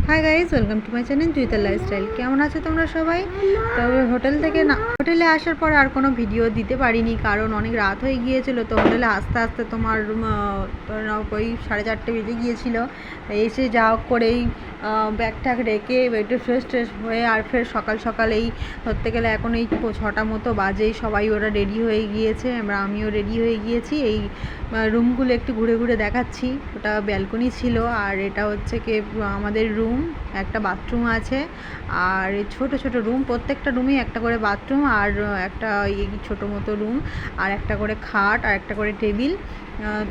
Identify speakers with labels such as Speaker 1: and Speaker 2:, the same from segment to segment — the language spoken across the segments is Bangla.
Speaker 1: High guys, welcome to my channel জুইতার লাইফস্টাইল। কেমন আছো তোমরা সবাই? তবে হোটেলে আসার পর আর কোনো ভিডিও দিতে পারিনি, কারণ অনেক রাত হয়ে গিয়েছিলো। তো হোটেলে আস্তে আস্তে তোমার ওই 4:30 বেজে গিয়েছিলো। এসে যা করেই ব্যাগ ট্যাগ রেখে একটু ফ্রেশ ট্রেশ হয়ে আর ফের সকাল সকালেই ধরতে গেলে এখন এই 6টা মতো বাজেই সবাই ওরা রেডি হয়ে গিয়েছে, আমিও রেডি হয়ে গিয়েছি। এই রুমগুলো একটু ঘুরে ঘুরে দেখাচ্ছি। ওটা ব্যালকনি ছিল, আর এটা হচ্ছে কি আমাদের রুম, একটা বাথরুম আছে। আর ছোট ছোট রুম, প্রত্যেকটা রুমেই একটা করে বাথরুম আর একটা ছোটো মতো রুম, আর একটা করে খাট আর একটা করে টেবিল।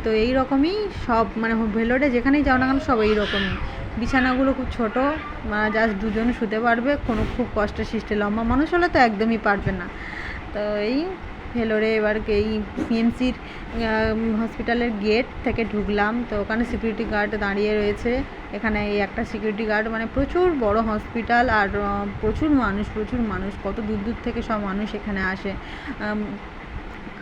Speaker 1: তো এই রকমই সব, মানে ভেলোরে যেখানেই যাও না কেন সব এই রকমই। বিছানাগুলো খুব ছোটো, জাস্ট দুজন শুতে পারবে, কোনো খুব কষ্টের সৃষ্টি। লম্বা মানুষ হলে তো একদমই পারবে না। তো এই ভেলোরে এবার এই সিএমসির হসপিটালের গেট থেকে ঢুকলাম। তো ওখানে সিকিউরিটি গার্ড দাঁড়িয়ে রয়েছে। এখানে এই একটা সিকিউরিটি গার্ড, মানে প্রচুর বড় হসপিটাল আর প্রচুর মানুষ, কত দূর দূর থেকে সব মানুষ এখানে আসে,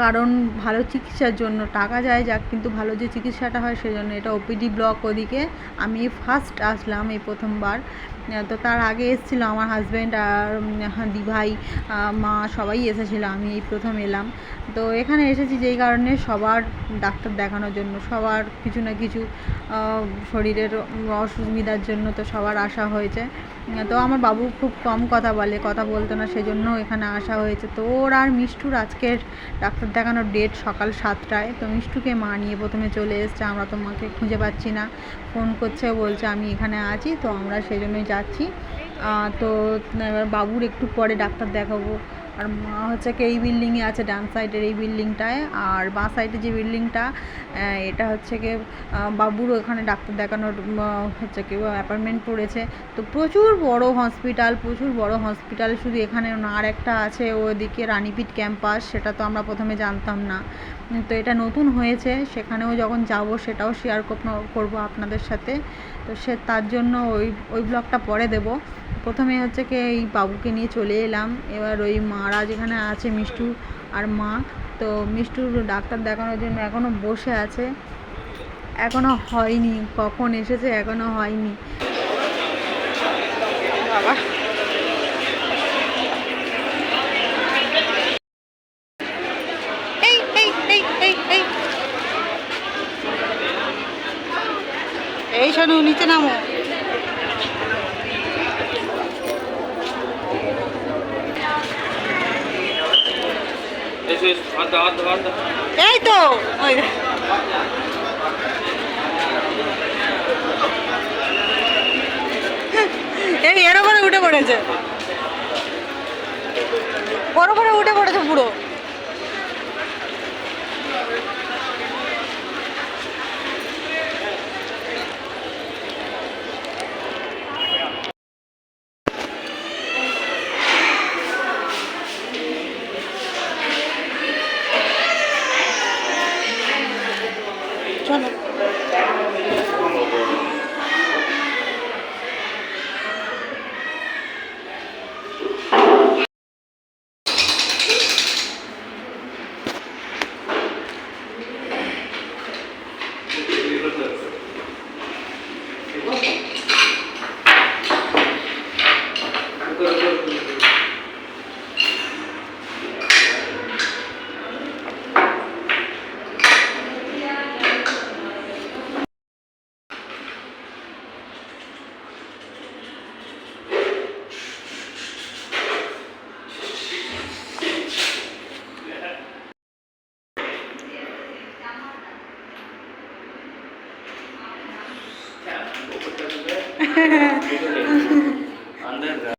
Speaker 1: কারণ ভালো চিকিৎসার জন্য। টাকা যায় যাক, কিন্তু ভালো যে চিকিৎসাটা হয় সেজন্য। এটা ওপিডি ব্লক ওদিকে। আমি ফার্স্ট আসলাম, এই প্রথমবার। তো তার আগে এসেছিলো আমার হাজব্যান্ড আর দিভাই, মা, সবাই এসেছিলো। আমি এই প্রথম এলাম। তো এখানে এসেছি যেই কারণে সবার ডাক্তার দেখানোর জন্য, সবার কিছু না কিছু শরীরের অসুবিধার জন্য তো সবার আসা হয়েছে। তো আমার বাবু খুব কম কথা বলে, কথা বলতো না, সেজন্য এখানে আসা হয়েছে। তো ওর আর মিষ্টুর আজকের ডাক্তার দেখানোর ডেট সকাল 7টায়। তো মিষ্টুকে মা নিয়ে প্রথমে চলে এসছে। আমরা তো মাকে খুঁজে পাচ্ছি না, ফোন করছে, বলছে আমি এখানে আছি। তো আমরা সেই জন্যই যাচ্ছি। তো এবার বাবুর একটু পরে ডাক্তার দেখাবো। আর মা হচ্ছে কি এই বিল্ডিংয়ে আছে, ডান সাইডের এই বিল্ডিংটায়। আর বাঁ সাইডে যে বিল্ডিংটা, এটা হচ্ছে কি বাবুর ওখানে ডাক্তার দেখানোর হচ্ছে কি অ্যাপয়েন্টমেন্ট পড়েছে। তো প্রচুর বড় হসপিটাল। শুধু এখানে না, আর একটা আছে ওদিকে রানীপিঠ ক্যাম্পাস, সেটা তো আমরা প্রথমে জানতাম না। তো এটা নতুন হয়েছে, সেখানেও যখন যাব সেটাও শেয়ার করবো আপনাদের সাথে। তো তার জন্য ওই ব্লগটা পরে দেব। প্রথমে হচ্ছে কি এই বাবুকে নিয়ে চলে এলাম। এবার ওই মারা যেখানে আছে, মিষ্টু আর মা, তো মিষ্টুর ডাক্তার দেখানোর জন্য এখনও বসে আছে, এখনও হয়নি। কখন এসেছে এখনও হয়নি। বাবা, এই এই এই এই এই এই শোনো, নিচে নামো। এই তো এই এর উপরে উঠে পড়েছে, বড় করে উঠে পড়েছে পুরো। চলো,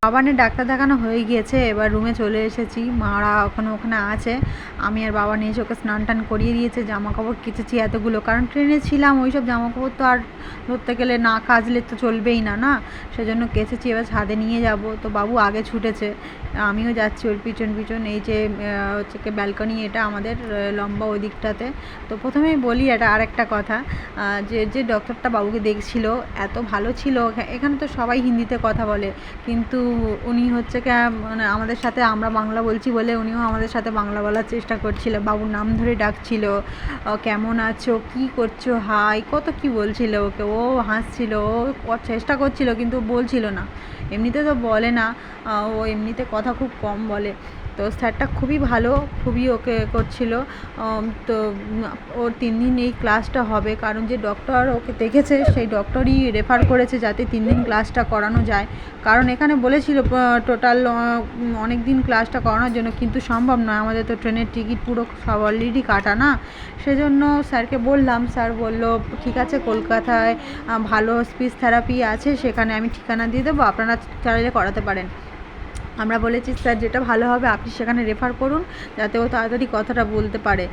Speaker 1: বাবানের ডাক্তার দেখানো হয়ে গিয়েছে। এবার রুমে চলে এসেছি, মারা ওখানে আছে। আমি আর বাবা নিয়ে ওকে স্নান টান করিয়ে দিয়েছে, জামা কাপড় কেচেছি এতগুলো, কারণ ট্রেনে ছিলাম। ওই সব জামা কাপড় তো আর ধরতে গেলে না কাচলে তো চলবেই না, সেজন্য কেচেছি। এবার ছাদে নিয়ে যাব। তো বাবু আগে ছুটেছে, আমিও যাচ্ছি ওর পিছন। এই যে হচ্ছে কি ব্যালকনি, এটা আমাদের লম্বা ওই দিকটাতে। তো প্রথমেই বলি এটা আরেকটা কথা, যে ডক্টরটা বাবুকে দেখছিল এত ভালো ছিল। এখানে তো সবাই হিন্দিতে কথা বলে, কিন্তু উনি হচ্ছে কি মানে আমাদের সাথে আমরা বাংলা বলছি বলে উনিও আমাদের সাথে বাংলা বলার চেষ্টা করছিল, বাবুর নাম ধরে ডাকছিল, কেমন আছো, কি করছো, হাই, কত কি বলছিল ওকে। ও হাসছিল, ও চেষ্টা করছিল কিন্তু বলছিল না, এমনিতে তো বলে না, ও এমনিতে কথা খুব কম বলে। তো স্যারটা খুবই ভালো, খুবই ওকে করছিল। তো ওর 3 দিন এই ক্লাসটা হবে, কারণ যে ডক্টর ওকে দেখেছে সেই ডক্টরই রেফার করেছে যাতে 3 দিন ক্লাসটা করানো যায়। কারণ এখানে বলেছিল টোটাল অনেক দিন ক্লাসটা করানোর জন্য, কিন্তু সম্ভব নয়, আমাদের তো ট্রেনের টিকিট পুরো সব অলরেডি কাটা না। সেজন্য স্যারকে বললাম, স্যার বলল ঠিক আছে, কলকাতায় ভালো স্পিচ থেরাপি আছে, সেখানে আমি ঠিকানা দিয়ে দেবো, আপনারা চাইলে করাতে পারেন। আমরা বলেছি স্যার যেটা ভালো হবে আপনি সেখানে রেফার করুন, যাতে ও তাড়াতাড়ি কথাটা বলতে পারে।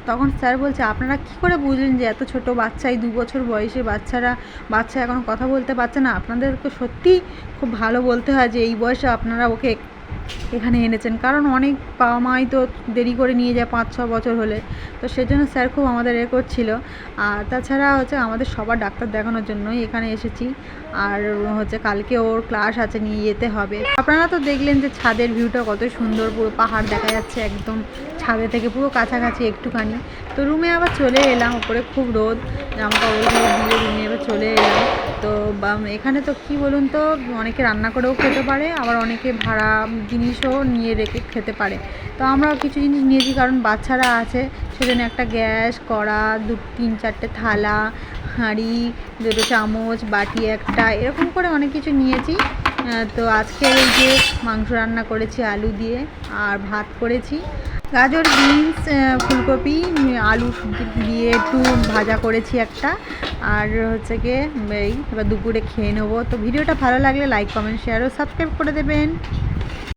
Speaker 1: তখন স্যার বলছে আপনারা কী করে বুঝলেন যে এত ছোট বাচ্চা, এই 2 বছর বয়সী বাচ্চা এখনও কথা বলতে পারছে না? আপনাদেরকে সত্যিই খুব ভালো বলতে হয় যে এই বয়সে আপনারা ওকে এখানে এনেছেন, কারণ অনেক বাবা মাই তো দেরি করে নিয়ে যায় 5-6 বছর হলে। তো সেজন্য স্যার খুব আমাদের করছিল। আর তাছাড়া হচ্ছে আমাদের সবার ডাক্তার দেখানোর জন্যই এখানে এসেছি। আর হচ্ছে কালকে ওর ক্লাস আছে, নিয়ে যেতে হবে। আপনারা তো দেখলেন যে ছাদের ভিউটা কত সুন্দর, পুরো পাহাড় দেখা যাচ্ছে একদম ছাদে থেকে, পুরো কাছাকাছি একটুখানি। তো রুমে আবার চলে এলাম, ওপরে খুব রোদ, জামা কাপড়গুলো দিয়ে রুমে এবার চলে এলাম। তো এখানে তো কি বলুন তো, অনেকে রান্না করেও খেতে পারে, আবার অনেকে ভাড়া জিনিসও নিয়ে রেখে খেতে পারে। তো আমরাও কিছু জিনিস নিয়েছি, কারণ বাচ্চারা আছে সেজন্য একটা গ্যাস, কড়া, 3-4টে থালা, হাঁড়ি, 2টো চামচ, বাটি একটা, এরকম করে অনেক কিছু নিয়েছি। তো আজকে এই যে মাংস রান্না করেছি আলু দিয়ে, আর ভাত করেছি, গাজর, বিনস, ফুলকপি, আলু দিয়ে একটু ভাজা করেছি একটা, আর হচ্ছে গিয়ে এই এবার দুপুরে খেয়ে নেবো। তো ভিডিওটা ভালো লাগলে লাইক, কমেন্ট, শেয়ার ও সাবস্ক্রাইব করে দেবেন।